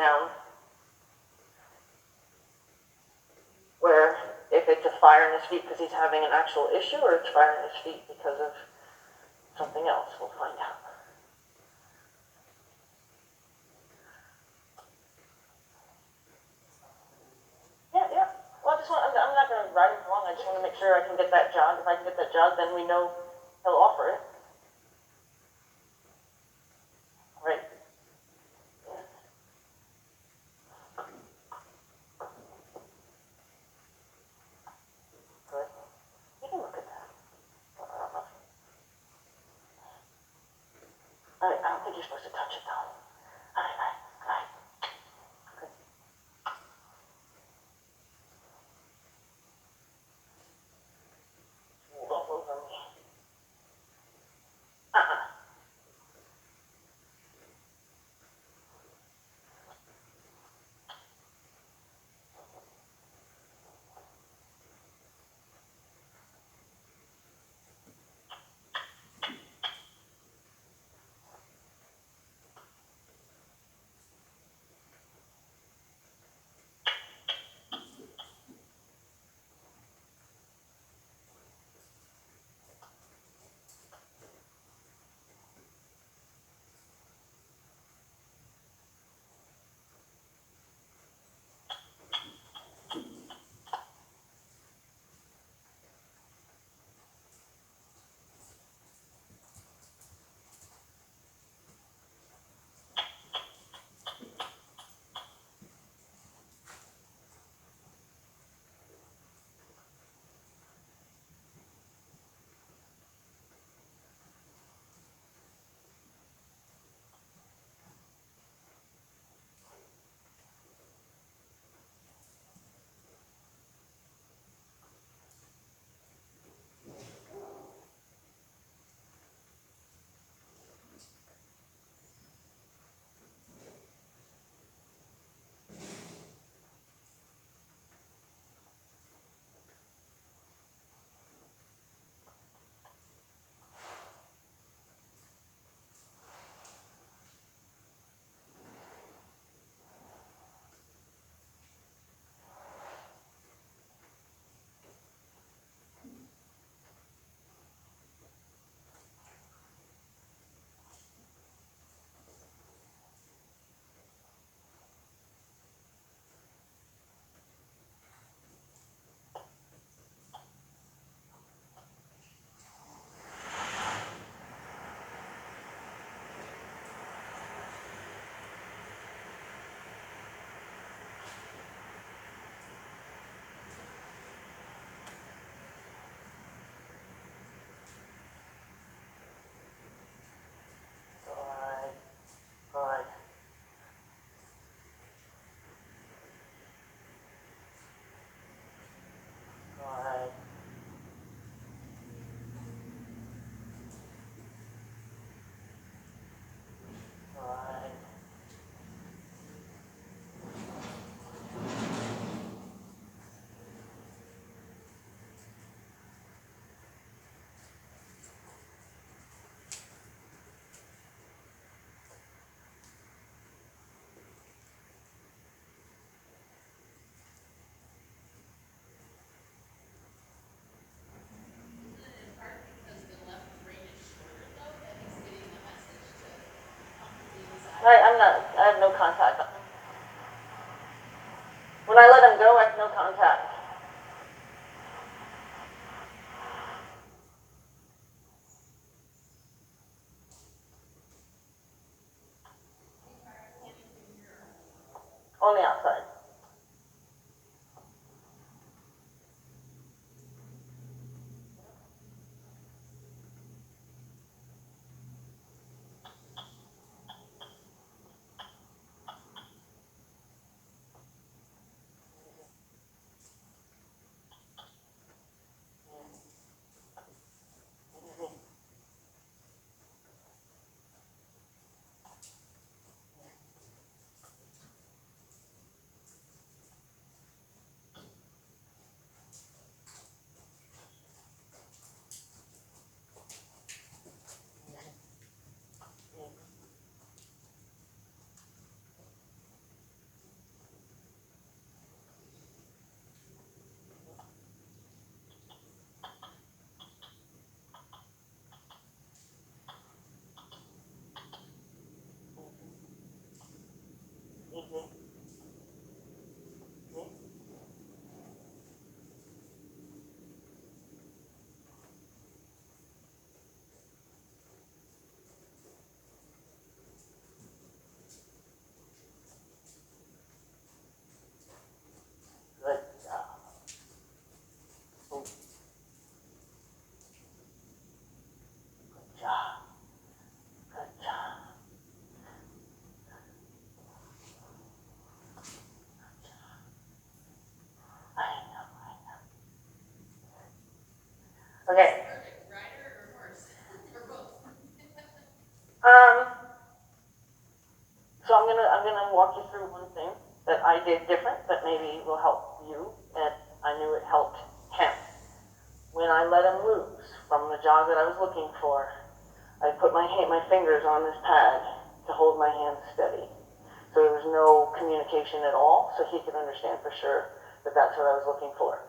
down where if it's a fire in his feet because he's having an actual issue or it's fire in his feet because of something else. We'll find out. Yeah. Well, I'm not going to ride him for long. I just want to make sure I can get that jog. If I can get that jog, then we know he'll offer it. Right? Yeah. Good. You can look at that. I don't know. I don't think you're supposed to touch it, though. All right. Good. Rolled all over me. Uh-uh. Good. Good. Good. I have no contact. When I let him go, I have no contact. On the outside. Okay. Rider or horse? Or both? So I'm gonna walk you through one thing that I did different that maybe will help you, and I knew it helped him. When I let him loose from the jog that I was looking for, I put my fingers on this pad to hold my hands steady. So there was no communication at all, so he could understand for sure that that's what I was looking for.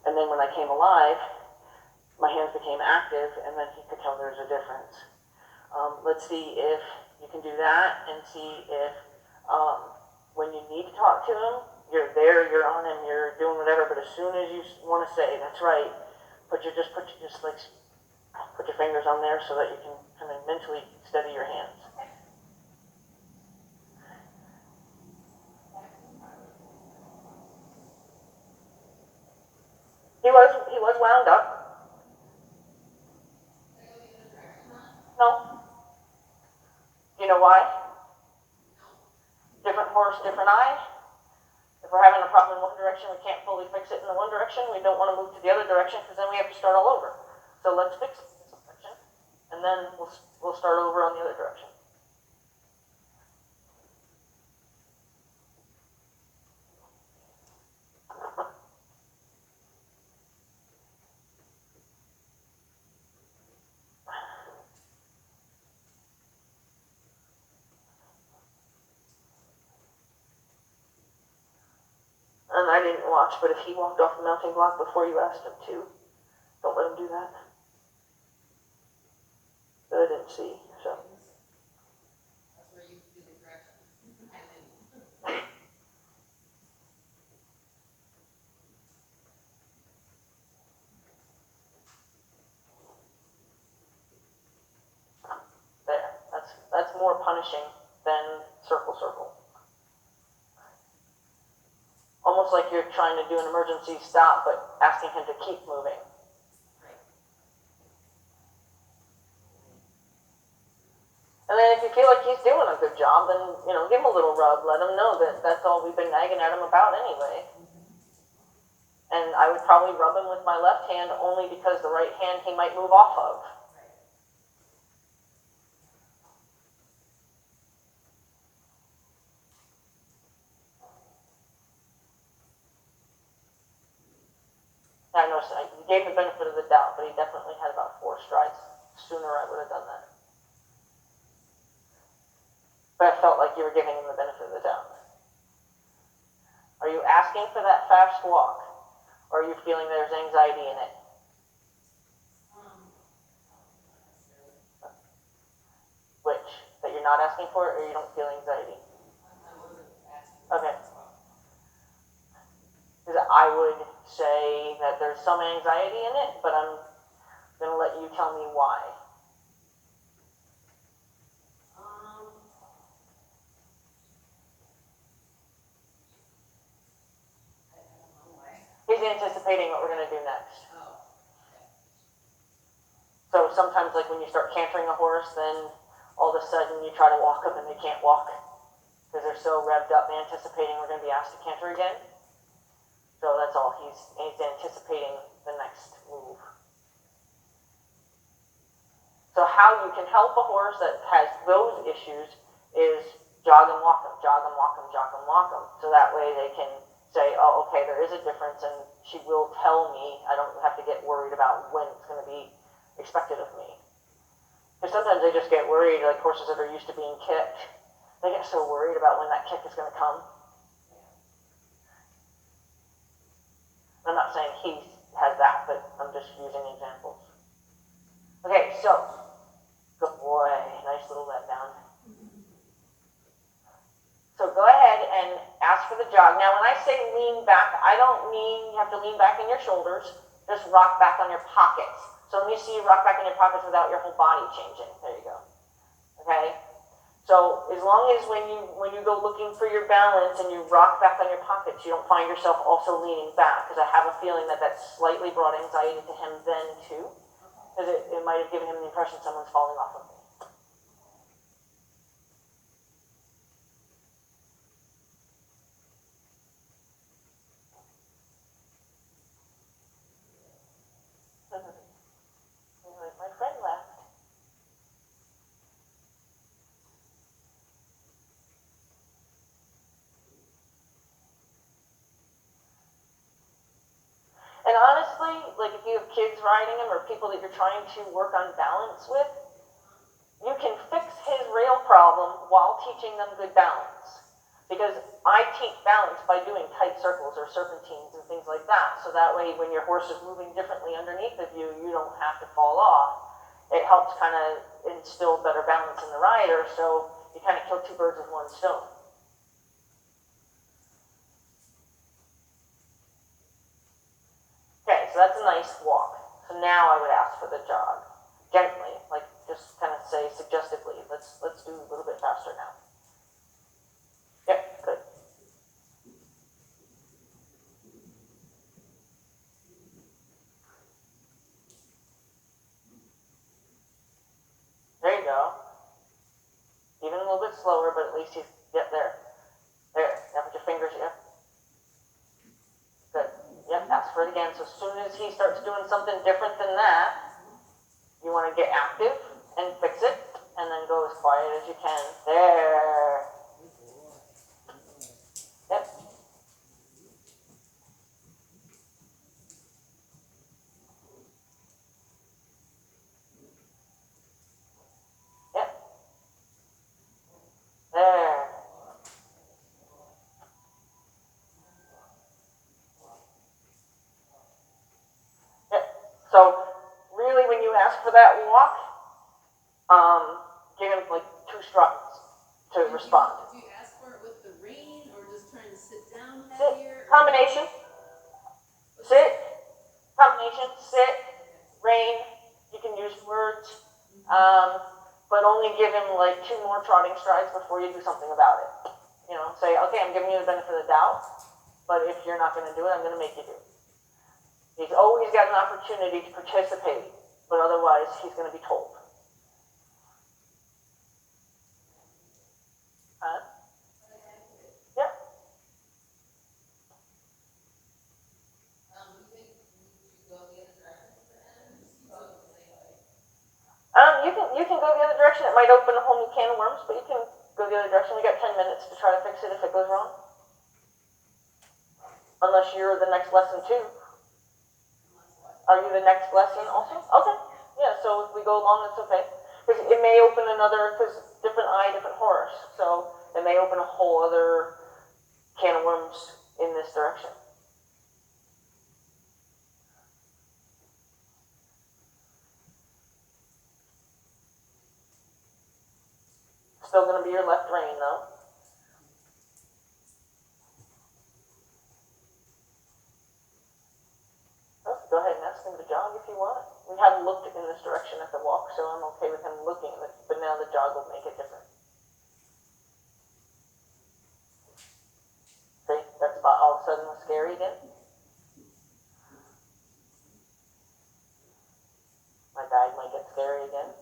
And then when I came alive, my hands became active, and then he could tell there's a difference. Let's see if you can do that, and see if when you need to talk to him, you're there, you're on him, you're doing whatever. But as soon as you want to say, "That's right," put your fingers on there so that you can kind of mentally steady your hands. He was wound up. No. Do you know why? Different horse, different eye. If we're having a problem in one direction, we can't fully fix it in the one direction. We don't want to move to the other direction because then we have to start all over. So let's fix it in this direction, and then we'll start over on the other direction. And I didn't watch, but if he walked off the mounting block before you asked him to, don't let him do that. That I didn't see, so. That's where you do the correction. I didn't. There. That's more punishing than circle, circle. Almost like you're trying to do an emergency stop, but asking him to keep moving. And then if you feel like he's doing a good job, then, give him a little rub. Let him know that that's all we've been nagging at him about anyway. And I would probably rub him with my left hand only because the right hand he might move off of. I noticed I gave him the benefit of the doubt, but he definitely had about 4 strides. Sooner I would have done that. But I felt like you were giving him the benefit of the doubt. Are you asking for that fast walk? Or are you feeling there's anxiety in it? Which? That you're not asking for it, or you don't feel anxiety? I wasn't asking. Okay. Because I would say that there's some anxiety in it, but I'm going to let you tell me why. I don't know why. He's anticipating what we're going to do next. Oh, okay. So sometimes, like when you start cantering a horse, then all of a sudden you try to walk them and they can't walk because they're so revved up anticipating we're going to be asked to canter again. So that's all. He's anticipating the next move. So how you can help a horse that has those issues is jog and walk them, jog and walk them, jog and walk them. So that way they can say, oh, okay, there is a difference, and she will tell me. I don't have to get worried about when it's going to be expected of me. Because sometimes they just get worried, like horses that are used to being kicked. They get so worried about when that kick is going to come. I'm not saying he has that, but I'm just using examples. Okay, so, good boy, nice little letdown. So go ahead and ask for the jog. Now when I say lean back, I don't mean you have to lean back in your shoulders, just rock back on your pockets. So let me see you rock back in your pockets without your whole body changing. There you go. Okay? So as long as when you go looking for your balance and you rock back on your pockets, you don't find yourself also leaning back, because I have a feeling that slightly brought anxiety to him then too, because it might have given him the impression someone's falling off of me. honestly, like if you have kids riding him or people that you're trying to work on balance with, you can fix his rail problem while teaching them good balance. Because I teach balance by doing tight circles or serpentines and things like that. So that way when your horse is moving differently underneath of you, you don't have to fall off. It helps kind of instill better balance in the rider, so you kind of kill two birds with one stone. Okay, so that's a nice walk. So now I would ask for the jog. Gently, like just kind of say suggestively, let's do a little bit faster now. Yep, good. There you go. Even a little bit slower, but at least you get there. There, now put your fingers here. Good. Yep, ask for it again. So as soon as he starts doing something different than that, you want to get active and fix it, and then go as quiet as you can. There. Yep. Yep. There. Yep. So really when you ask for that walk, give him like 2 strides to respond. Do you ask for it with the rein or just trying to sit down Sit. heavier? Combination. Sit. Combination. Sit. Rein. You can use words. But only give him like 2 more trotting strides before you do something about it. You know, say, okay, I'm giving you the benefit of the doubt, but if you're not going to do it, I'm going to make you do it. He's always got an opportunity to participate, but otherwise he's going to be told. Huh? Yeah. You think you should go the other direction with the end? Just go the same way. You can go the other direction. It might open a whole new can of worms, but you can go the other direction. We got 10 minutes to try to fix it if it goes wrong. Unless you're the next lesson too. Are you the next lesson also? Okay. Yeah, so if we go along, it's okay. Because it may open another, because different eye, different horse. So it may open a whole other can of worms in this direction. Still going to be your left rein though. Go ahead and ask him to jog if you want. We haven't looked in this direction at the walk, so I'm okay with him looking at it, but now the jog will make it different. See, that's about all of a sudden was scary again. My guide might get scary again.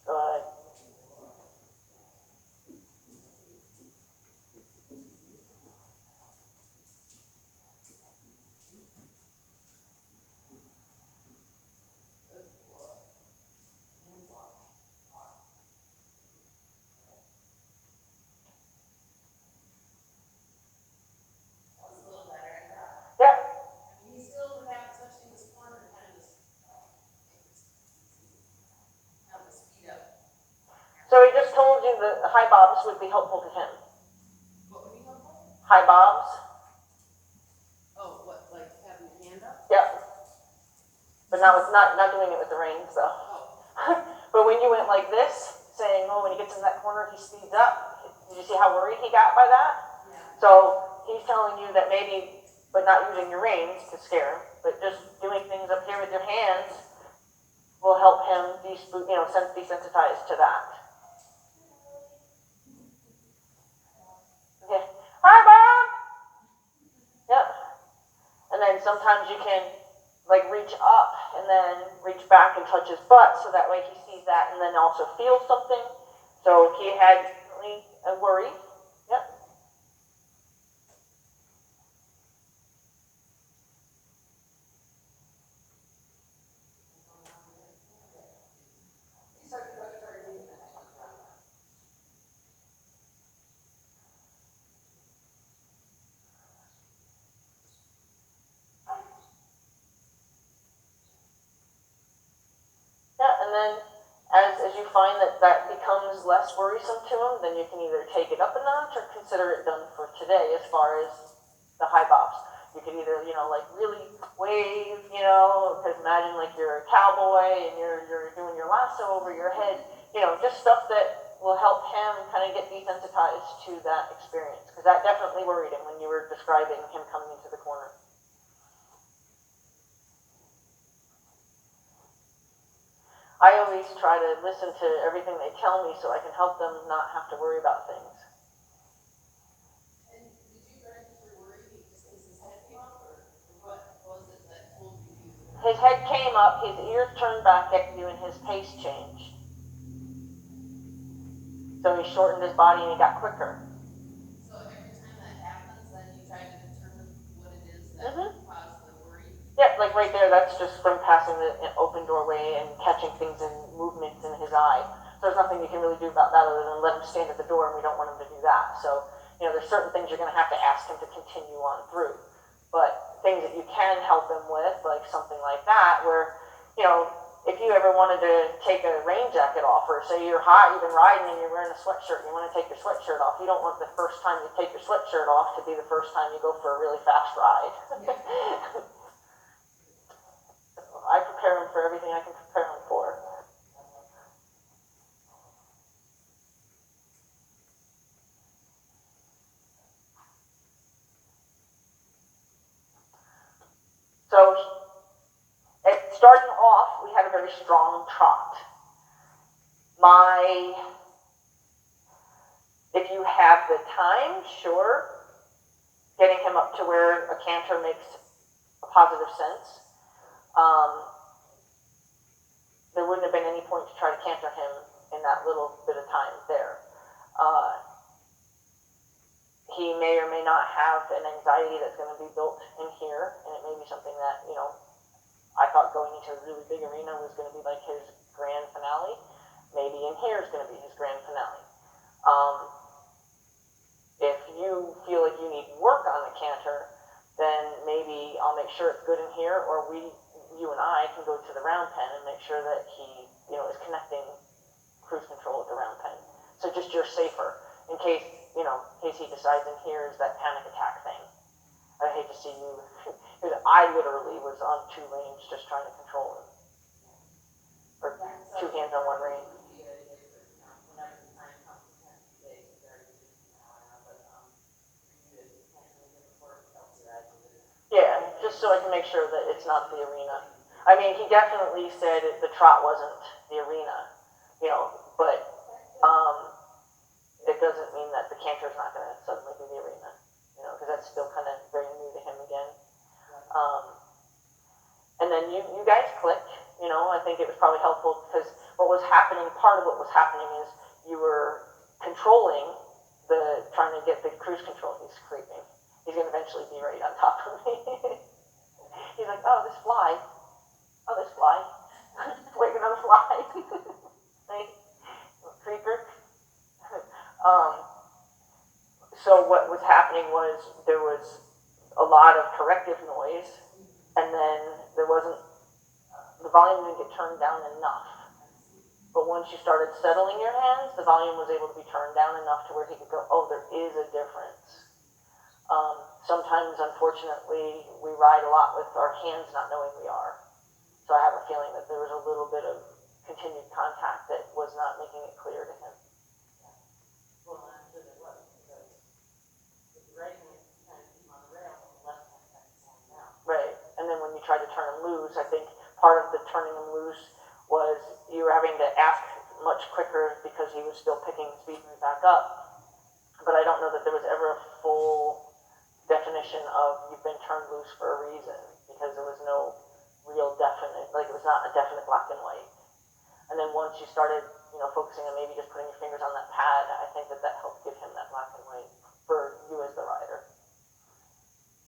Good. Yeah. He still without touching this corner, kind of just have the speed up. So he just told you that high bobs would be helpful to him. What would be helpful? High bobs? Oh, what, like having your hand up? Yeah. But not doing it with the reins though. Oh. when you went like this, saying, oh, when he gets in that corner, he speeds up. Did you see how worried he got by that? Yeah. So he's telling you that maybe, but not using your reins to scare him, but just doing things up here with your hands will help him desensitize to that. Okay. Hi, Bob. Yep. And then sometimes you can like reach up and then reach back and touch his butt, so that way he sees that and then also feels something. So he had a worry. Yep. Yeah, and then as you find that becomes less worrisome to him, then you can either take it up a notch or consider it done for today as far as the high bops. You can either, like really wave, because imagine like you're a cowboy and you're doing your lasso over your head, just stuff that will help him kind of get desensitized to that experience. Because that definitely worried him when you were describing him coming into the corner. I always try to listen to everything they tell me so I can help them not have to worry about things. And did you register worry just because his head came up, or what was it that told you? His head came up, his ears turned back at you, and his pace changed. So he shortened his body and he got quicker. So every time that happens, then you try to determine what it is that caused the worry? Yeah, like right there, that's just from passing the open doorway and catching things in movements in his eye. So there's nothing you can really do about that other than let him stand at the door, and we don't want him to do that. So, there's certain things you're going to have to ask him to continue on through. But things that you can help him with, like something like that, where, if you ever wanted to take a rain jacket off, or say you're hot, you've been riding and you're wearing a sweatshirt, and you want to take your sweatshirt off, you don't want the first time you take your sweatshirt off to be the first time you go for a really fast ride. Yeah. I prepare him for everything I can prepare him for. So, starting off, we had a very strong trot. If you have the time, sure, getting him up to where a canter makes a positive sense. There wouldn't have been any point to try to canter him in that little bit of time there. He may or may not have an anxiety that's going to be built in here, and it may be something that, I thought going into a really big arena was going to be like his grand finale. Maybe in here is going to be his grand finale. If you feel like you need work on the canter, then maybe I'll make sure it's good in here, or you and I can go to the round pen and make sure that he, is connecting cruise control with the round pen. So just you're safer in case he decides in here is that panic attack thing. I hate to see you, because I literally was on 2 reins just trying to control him. Or 2 hands on 1 rein. Yeah, just so I can make sure that it's not the arena. I mean, he definitely said the trot wasn't the arena, but it doesn't mean that the canter's not going to suddenly be the arena, because that's still kind of very new to him again. And then you guys clicked, I think it was probably helpful because part of what was happening is you were controlling trying to get the cruise control. He's creeping. He's going to eventually be right on top of me. He's like, oh, this fly. Waiting on the fly. Creeper. So what was happening was there was a lot of corrective noise, and then the volume didn't get turned down enough. But once you started settling your hands, the volume was able to be turned down enough to where he could go, oh, there is a difference. Sometimes, unfortunately, we ride a lot with our hands not knowing we are. So I have a feeling that there was a little bit of continued contact that was not making it clear to him. Well, I'm sure there was, because if you're writing it, kind of keep on the rail, on the left hand side, going down. Right, and then when you tried to turn him loose, I think part of the turning him loose was you were having to ask much quicker because he was still picking speed right back up. But I don't know that there was ever a full definition of you've been turned loose for a reason, because there was no real definite, like it was not a definite black and white. And then once you started, focusing on maybe just putting your fingers on that pad, I think that helped give him that black and white for you as the rider.